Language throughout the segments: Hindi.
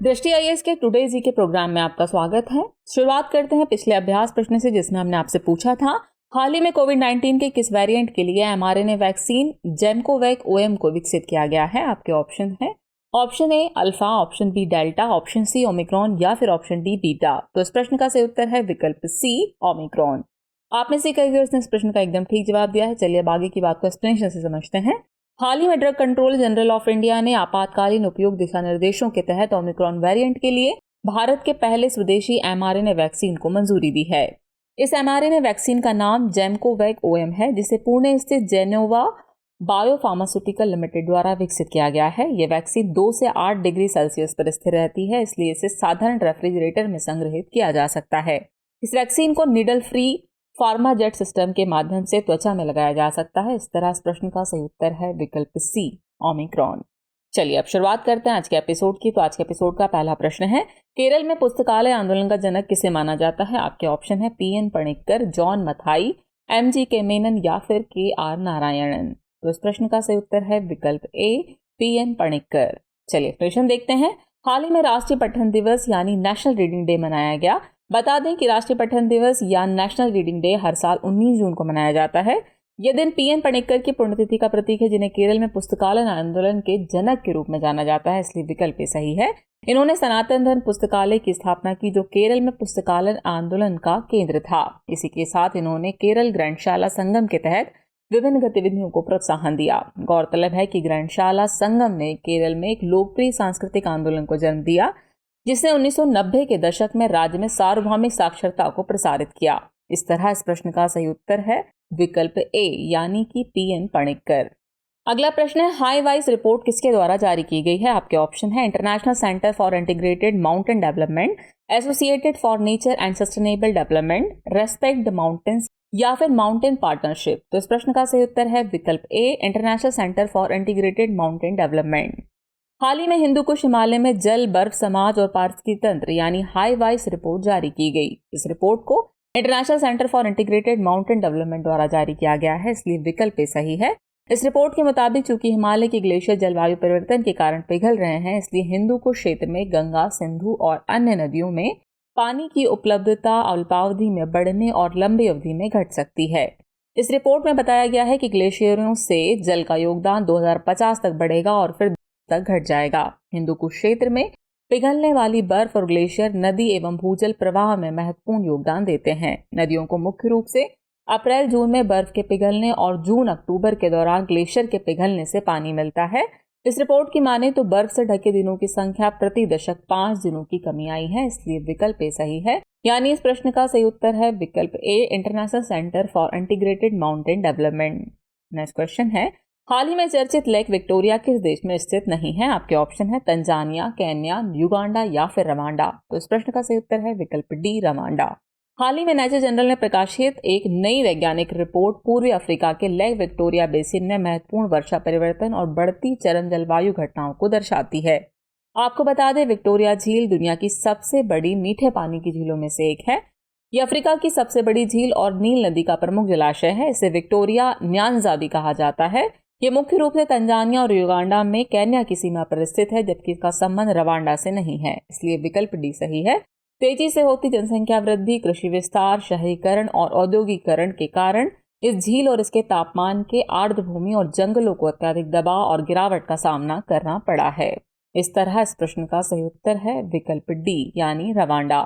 दृष्टि आईएएस के टुडे जी के प्रोग्राम में आपका स्वागत है। शुरुआत करते हैं पिछले अभ्यास प्रश्न से, जिसमें हमने आपसे पूछा था हाल ही में कोविड-19 के किस वेरिएंट के लिए एमआरएनए वैक्सीन जेमकोवैक ओएम को विकसित किया गया है। आपके ऑप्शन है option A alpha, option B delta, option C omicron या फिर ऑप्शन डी बीटा। तो इस प्रश्न का सही उत्तर है विकल्प सी ओमिक्रॉन। आप में से कई व्यूअर्स ने इस प्रश्न का एकदम ठीक जवाब दिया है। चलिए अब आगे की बात को एक्सप्लेनेशन से समझते हैं। हाल ही में drug control general of India ने आपातकालीन उपयोग दिशा निर्देशों के तहत ओमिक्रॉन वेरिएंट के लिए भारत के पहले स्वदेशी एमआरएनए वैक्सीन को मंजूरी दी है। इस एमआरएनए वैक्सीन का नाम जेमकोवैक ओएम है, जिसे पुणे स्थित जेनोवा बायोफार्मास्यूटिकल लिमिटेड द्वारा विकसित किया गया है। यह वैक्सीन 2 से 8 डिग्री सेल्सियस पर स्थिर रहती है, इसलिए इसे साधारण रेफ्रिजरेटर में संग्रहित किया जा सकता है। इस वैक्सीन को निडल फ्री फार्माजेट सिस्टम के माध्यम से त्वचा में लगाया जा सकता है। इस तरह इस प्रश्न का सही उत्तर है विकल्प सी ओमिक्रॉन। चलिए अब शुरुआत करते हैं आज के एपिसोड की। तो आज के एपिसोड का पहला प्रश्न है, केरल में पुस्तकालय आंदोलन का जनक किसे माना जाता है। आपके ऑप्शन है PN Panikkar, John Mathai, MG के मेनन या फिर केआर नारायणन। तो इस प्रश्न का सही उत्तर है विकल्प ए पीएन पणिक्कर। चलिए प्रश्न देखते हैं। हाल ही में राष्ट्रीय पठन दिवस यानी नेशनल रीडिंग डे मनाया गया। बता दें कि राष्ट्रीय पठन दिवस या नेशनल रीडिंग डे हर साल 19 जून को मनाया जाता है। यह दिन पीएन पणिक्कर की पुण्यतिथि का प्रतीक है, जिन्हें केरल में पुस्तकालय आंदोलन के जनक के रूप में जाना जाता है, इसलिए विकल्प सही है। इन्होंने सनातन धर्म पुस्तकालय की स्थापना की, जो केरल में पुस्तकालय आंदोलन का केंद्र था। इसी के साथ इन्होंने केरल ग्रंथशाला संगम के तहत विभिन्न गतिविधियों को प्रोत्साहन दिया। गौरतलब है कि ग्रंथशाला संगम ने केरल में एक लोकप्रिय सांस्कृतिक आंदोलन को जन्म दिया, जिसने 1990 के दशक में राज्य में सार्वभौमिक साक्षरता को प्रसारित किया। इस तरह इस प्रश्न का सही उत्तर है विकल्प ए यानी कि पीएन पणिक्कर। अगला प्रश्न है, हाई वाइस रिपोर्ट किसके द्वारा जारी की गई है। आपके ऑप्शन है international Centre for Integrated Mountain development, associated for nature and sustainable development, respect the mountains या फिर माउंटेन पार्टनरशिप। तो इस प्रश्न का सही उत्तर है विकल्प A International Centre for Integrated Mountain Development. हाल ही में हिंदू कुश हिमालय में जल, बर्फ, समाज और पारिस्थितिकी तंत्र यानी हाई वाइस रिपोर्ट जारी की गई। इस रिपोर्ट को international Centre for Integrated Mountain development द्वारा जारी किया गया है, इसलिए विकल्प सही है। इस रिपोर्ट के मुताबिक चूंकि हिमालय के ग्लेशियर जलवायु परिवर्तन के कारण पिघल रहे हैं, इसलिए हिंदू कुश क्षेत्र में गंगा, सिंधु और अन्य नदियों में पानी की उपलब्धता अल्पावधि में बढ़ने और लंबी अवधि में घट सकती है। इस रिपोर्ट में बताया गया है कि ग्लेशियरों से जल का योगदान 2050 तक बढ़ेगा और फिर तक घट जाएगा। हिंदू कुश क्षेत्र में पिघलने वाली बर्फ और ग्लेशियर नदी एवं भूजल प्रवाह में महत्वपूर्ण योगदान देते हैं। नदियों को मुख्य रूप से अप्रैल जून में बर्फ के पिघलने और जून अक्टूबर के दौरान ग्लेशियर के पिघलने से पानी मिलता है। इस रिपोर्ट की माने तो बर्फ से ढके दिनों की संख्या प्रति दशक 5 दिनों की कमी आई है, इसलिए विकल्प सही है। यानी इस प्रश्न का सही उत्तर है विकल्प A International Centre for Integrated Mountain Development. Next question है, हाल ही में चर्चित लेक विक्टोरिया किस देश में स्थित नहीं है। आपके ऑप्शन है तंजानिया, केन्या, युगांडा या फिर रवांडा। तो इस प्रश्न का सही उत्तर है विकल्प डी रवांडा। हाल ही में नेचर जर्नल ने प्रकाशित एक नई वैज्ञानिक रिपोर्ट पूर्वी अफ्रीका के लेक विक्टोरिया बेसिन में महत्वपूर्ण वर्षा परिवर्तन और बढ़ती चरम जलवायु घटनाओं को दर्शाती है। आपको बता दें, विक्टोरिया झील दुनिया की सबसे बड़ी मीठे पानी की झीलों में से एक है। यह अफ्रीका की सबसे बड़ी झील और नील नदी का प्रमुख जलाशय है। इसे विक्टोरिया न्यांजा भी कहा जाता है। ये मुख्य रूप से तंजानिया और युगांडा में केन्या की सीमा पर स्थित है, जबकि इसका संबंध रवांडा से नहीं है, इसलिए विकल्प डी सही है। तेजी से होती जनसंख्या वृद्धि, कृषि विस्तार, शहरीकरण और औद्योगिकरण के कारण इस झील और इसके तापमान के आर्द्रभूमि और जंगलों को अत्यधिक दबाव और गिरावट का सामना करना पड़ा है। इस तरह इस प्रश्न का सही उत्तर है विकल्प डी यानी रवांडा।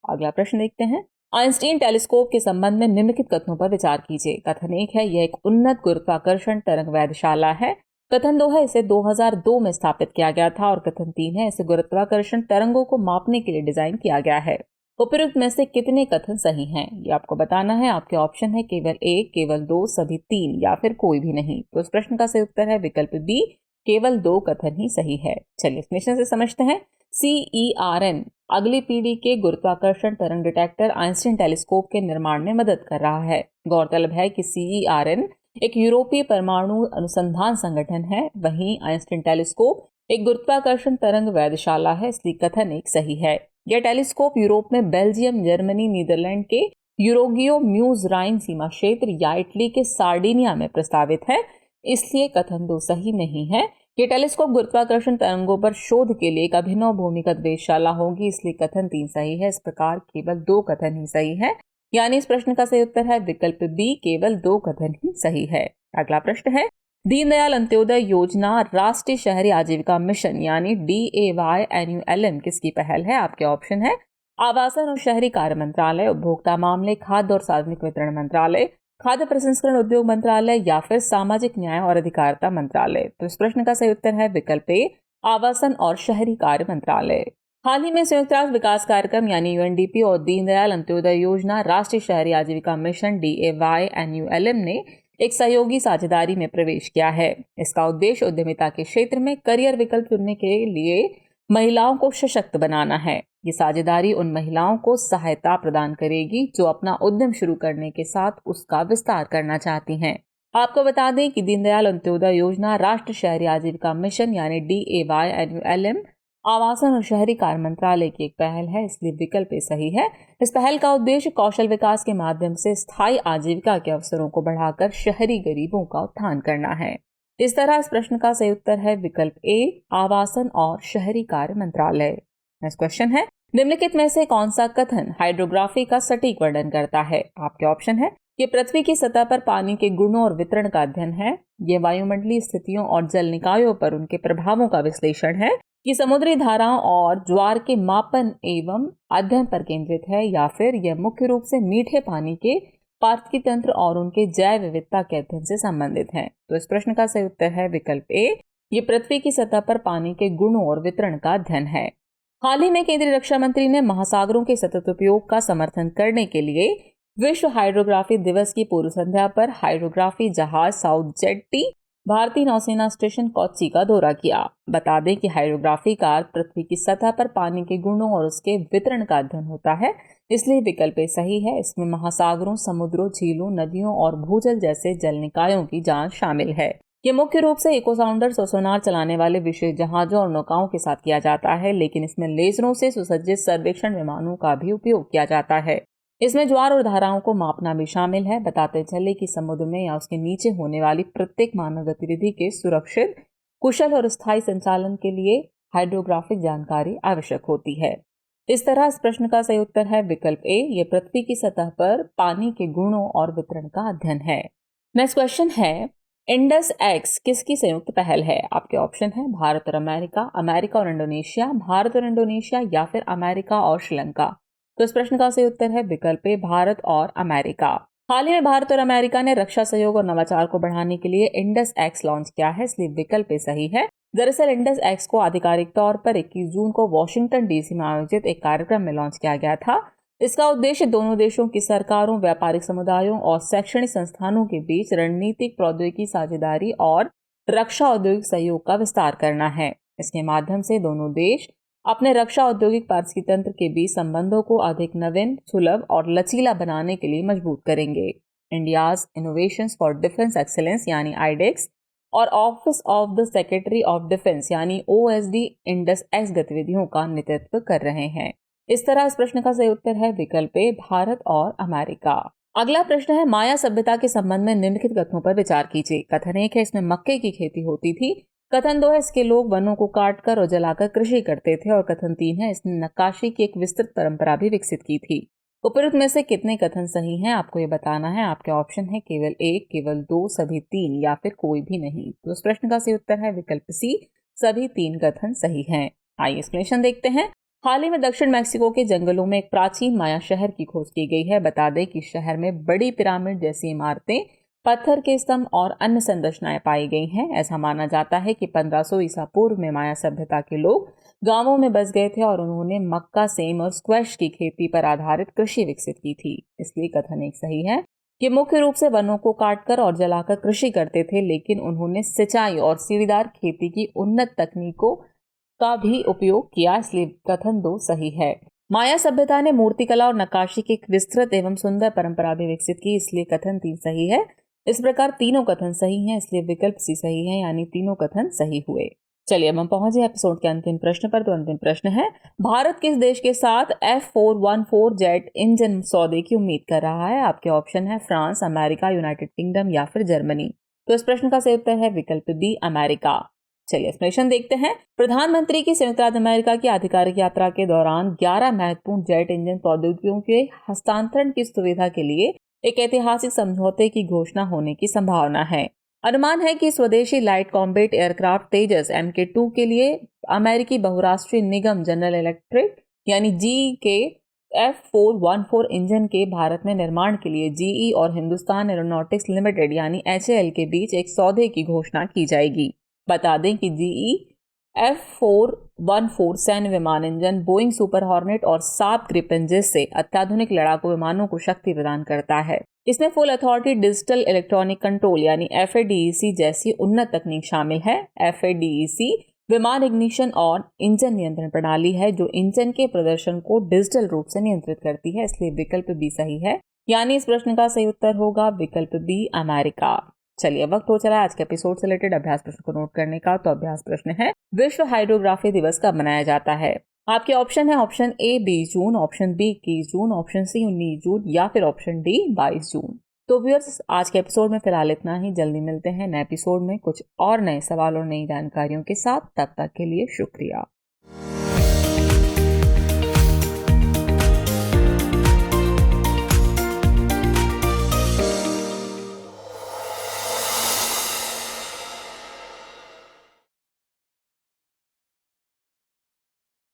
अगला प्रश्न देखते हैं, आइंस्टीन टेलीस्कोप के संबंध में निम्नलिखित कथनों पर विचार कीजिए। कथन 1 है, यह एक उन्नत गुरुत्वाकर्षण तरंग वेधशाला है। कथन 2 है, इसे 2002 में स्थापित किया गया था। और कथन 3 है, इसे गुरुत्वाकर्षण तरंगों को मापने के लिए डिजाइन किया गया है। उपयुक्त में से कितने कथन सही हैं, ये आपको बताना है। आपके ऑप्शन है केवल 1, केवल 2, सभी 3 या फिर कोई भी नहीं। तो इस प्रश्न का सही उत्तर है विकल्प बी, केवल 2 कथन ही सही है। चलिए एक्सप्लेनेशन से समझते हैं। CERN अगली पीढ़ी के गुरुत्वाकर्षण तरंग डिटेक्टर आइंस्टीन टेलीस्कोप के निर्माण में मदद कर रहा है। गौरतलब है कि CERN एक यूरोपीय परमाणु अनुसंधान संगठन है, वहीं आइंस्टीन टेलीस्कोप एक गुरुत्वाकर्षण तरंग वेधशाला है, इसलिए कथन 1 सही है। यह टेलीस्कोप यूरोप में बेल्जियम, जर्मनी, नीदरलैंड के यूरोगियो म्यूज राइन सीमा क्षेत्र या इटली के सार्डिनिया में प्रस्तावित है, इसलिए कथन 2 सही नहीं है। ये टेलीस्कोप गुरुत्वाकर्षण तरंगों पर शोध के लिए एक अभिनव भूमिगत वेधशाला होगी, इसलिए कथन 3 सही है। इस प्रकार केवल 2 कथन ही सही है, यानी इस प्रश्न का सही उत्तर है विकल्प बी, केवल 2 कथन ही सही है। अगला प्रश्न है, दीनदयाल अंत्योदय योजना राष्ट्रीय शहरी आजीविका मिशन यानी DAYNULM किसकी पहल है? आपके ऑप्शन है आवासन और शहरी कार्य मंत्रालय, उपभोक्ता मामले, खाद्य और सार्वजनिक वितरण मंत्रालय, खाद्य प्रसंस्करण उद्योग मंत्रालय या फिर सामाजिक न्याय और अधिकारिता मंत्रालय। तो इस प्रश्न का सही उत्तर है विकल्प ए, आवासन और शहरी कार्य मंत्रालय। हाल ही में संयुक्त राष्ट्र विकास कार्यक्रम यानी UNDP और दीनदयाल अंत्योदय योजना राष्ट्रीय शहरी आजीविका मिशन DAYNULM ने एक सहयोगी साझेदारी में प्रवेश किया है। इसका उद्देश्य उद्यमिता के क्षेत्र में करियर विकल्प चुनने के लिए महिलाओं को सशक्त बनाना है। ये साझेदारी उन महिलाओं को सहायता प्रदान करेगी जो अपना उद्यम शुरू करने के साथ उसका विस्तार करना चाहती हैं। आपको बता दें कि दीनदयाल अंत्योदय योजना राष्ट्रीय शहरी आजीविका मिशन यानी DAYNULM आवासन और शहरी कार्य मंत्रालय की एक पहल है, इसलिए विकल्प सही है। इस पहल का उद्देश्य कौशल विकास के माध्यम से स्थायी आजीविका के अवसरों को बढ़ाकर शहरी गरीबों का उत्थान करना है। इस तरह इस प्रश्न का सही उत्तर है विकल्प ए, आवासन और शहरी कार्य मंत्रालय। नेक्स्ट क्वेश्चन है, निम्नलिखित में से कौन सा कथन हाइड्रोग्राफी का सटीक वर्णन करता है? आपके ऑप्शन है, ये पृथ्वी की सतह पर पानी के गुणों और वितरण का अध्ययन है, ये वायुमंडलीय स्थितियों और जल निकायों पर उनके प्रभावों का विश्लेषण है, ये समुद्री धाराओं और ज्वार के मापन एवं अध्ययन पर केंद्रित है, या फिर यह मुख्य रूप से मीठे पानी के पारिस्थितिकी तंत्र और उनके जैव विविधता के अध्ययन से संबंधित है। तो इस प्रश्न का सही उत्तर है विकल्प ए, ये पृथ्वी की सतह पर पानी के गुणों और वितरण का अध्ययन है। हाल ही में केंद्रीय रक्षा मंत्री ने महासागरों के सतत उपयोग का समर्थन करने के लिए विश्व हाइड्रोग्राफी दिवस की पूर्व संध्या पर हाइड्रोग्राफी जहाज साउथ जेट्टी भारतीय नौसेना स्टेशन कोच्चि का दौरा किया। बता दें कि हाइड्रोग्राफी का अर्थ पृथ्वी की सतह पर पानी के गुणों और उसके वितरण का अध्ययन होता है, इसलिए विकल्प सही है। इसमें महासागरों, समुद्रों, झीलों, नदियों और भूजल जैसे जल निकायों की जांच शामिल है। ये मुख्य रूप से इको साउंडर्स और सोनार चलाने वाले विशेष जहाजों और नौकाओं के साथ किया जाता है, लेकिन इसमें लेजरों से सुसज्जित सर्वेक्षण विमानों का भी उपयोग किया जाता है। इसमें ज्वार और धाराओं को मापना भी शामिल है। बताते चले कि समुद्र में या उसके नीचे होने वाली प्रत्येक मानव गतिविधि के सुरक्षित, कुशल और स्थायी संचालन के लिए हाइड्रोग्राफिक जानकारी आवश्यक होती है। इस तरह इस प्रश्न का सही उत्तर है विकल्प ए, ये पृथ्वी की सतह पर पानी के गुणों और वितरण का अध्ययन है। नेक्स्ट क्वेश्चन है, इंडस एक्स किसकी संयुक्त पहल है? आपके ऑप्शन है भारत और अमेरिका, अमेरिका और इंडोनेशिया, भारत और इंडोनेशिया या फिर अमेरिका और श्रीलंका। तो इस प्रश्न का सही उत्तर है विकल्प ए, भारत और अमेरिका। हाल ही में भारत और अमेरिका ने रक्षा सहयोग और नवाचार को बढ़ाने के लिए इंडस एक्स लॉन्च किया है, इसलिए विकल्प ए सही है। दरअसल इंडस एक्स को आधिकारिक तौर पर 21 जून को वॉशिंगटन DC में आयोजित एक कार्यक्रम में लॉन्च किया गया था। इसका उद्देश्य दोनों देशों की सरकारों, व्यापारिक समुदायों और शैक्षणिक संस्थानों के बीच रणनीतिक प्रौद्योगिकी साझेदारी और रक्षा औद्योगिक सहयोग का विस्तार करना है। इसके माध्यम से दोनों देश अपने रक्षा औद्योगिक पारिस्थितिकी तंत्र के बीच संबंधों को अधिक नवीन, सुलभ और लचीला बनाने के लिए मजबूत करेंगे। India's innovations for defence excellence यानी IDEX और office of the secretary of defence यानी OSD इंडस एक्स गतिविधियों का नेतृत्व कर रहे हैं। इस तरह इस प्रश्न का सही उत्तर है विकल्प ए, भारत और अमेरिका। अगला प्रश्न है, माया सभ्यता के संबंध में निम्नलिखित कथनों पर विचार कीजिए। कथन 1 है, इसमें मक्के की खेती होती थी। कथन 2 है, इसके लोग वनों को काटकर और जलाकर कृषि करते थे। और कथन 3 है, इसने नक्काशी की एक विस्तृत परंपरा भी विकसित की थी। उपरोक्त में से कितने कथन सही हैं, आपको ये बताना है। आपके ऑप्शन है केवल 1, केवल 2, सभी 3 या फिर कोई भी नहीं। तो इस प्रश्न का सही उत्तर है विकल्प सी, सभी 3 कथन सही हैं। आइए एक्सप्लेनेशन देखते हैं। हाल ही में दक्षिण मैक्सिको के जंगलों में एक प्राचीन माया शहर की खोज की गई है। बता दें कि शहर में बड़ी पिरामिड जैसी इमारतें, पत्थर के स्तंभ और अन्य संरचनाएं पाई गई हैं। ऐसा माना जाता है कि 1500 ईसा पूर्व में माया सभ्यता के लोग गांवों में बस गए थे और उन्होंने मक्का, सेम और स्क्वैश की खेती पर आधारित कृषि विकसित की थी। इसलिए कथन 1 सही है कि मुख्य रूप से वनों को काटकर और जलाकर कृषि करते थे, लेकिन उन्होंने सिंचाई और सीढ़ीदार खेती की उन्नत तकनीकों का भी उपयोग किया, इसलिए कथन 2 सही है। माया सभ्यता ने मूर्तिकला और नक्काशी की एक विस्तृत एवं सुंदर परंपरा भी विकसित की, इसलिए कथन 3 सही है। इस प्रकार तीनों कथन सही हैं, इसलिए विकल्प सी सही है, यानी तीनों कथन सही हुए। चलिए अब हम पहुंचे एपिसोड के अंतिम प्रश्न पर। तो अंतिम प्रश्न है, भारत किस देश के साथ F414 जेट इंजन सौदे की उम्मीद कर रहा है? आपके ऑप्शन है फ्रांस, अमेरिका, यूनाइटेड किंगडम या फिर जर्मनी। तो इस प्रश्न का सही उत्तर है विकल्प बी, अमेरिका। चलिए एक्सप्लेनेशन देखते हैं। प्रधानमंत्री की संयुक्त राज्य अमेरिका की आधिकारिक यात्रा के दौरान 11 महत्वपूर्ण जेट इंजन प्रौद्योगिकियों के हस्तांतरण की सुविधा के लिए एक ऐतिहासिक समझौते की घोषणा होने की संभावना है। अनुमान है कि स्वदेशी लाइट कॉम्बैट एयरक्राफ्ट तेजस MK2 के लिए अमेरिकी बहुराष्ट्रीय निगम जनरल इलेक्ट्रिक यानी जी के F414 इंजन के भारत में निर्माण के लिए GE और हिंदुस्तान एरोनॉटिक्स लिमिटेड यानी HAL के बीच एक सौदे की घोषणा की जाएगी। बता दें कि GE F414 सैन्य विमान इंजन बोइंग सुपर हॉर्नेट और साप ग्रिपेन जैसे अत्याधुनिक लड़ाकू विमानों को शक्ति प्रदान करता है। इसमें full authority digital electronic control यानी FADEC जैसी उन्नत तकनीक शामिल है। FADEC विमान इग्निशन और इंजन नियंत्रण प्रणाली है जो इंजन के प्रदर्शन को डिजिटल रूप से नियंत्रित करती है, इसलिए विकल्प बी सही है। यानी इस प्रश्न का सही उत्तर होगा विकल्प बी अमेरिका। चलिए वक्त हो चला आज के एपिसोड से रिलेटेड अभ्यास प्रश्न को नोट करने का। तो अभ्यास प्रश्न है, विश्व हाइड्रोग्राफी दिवस कब मनाया जाता है? आपके ऑप्शन है option A 20 June, option B 21 June, option C 19 June या फिर ऑप्शन डी 22 जून। तो व्यूअर्स आज के एपिसोड में फिलहाल इतना ही। जल्दी मिलते हैं नए एपिसोड में कुछ और नए सवाल और नई जानकारियों के साथ। तब तक के लिए शुक्रिया।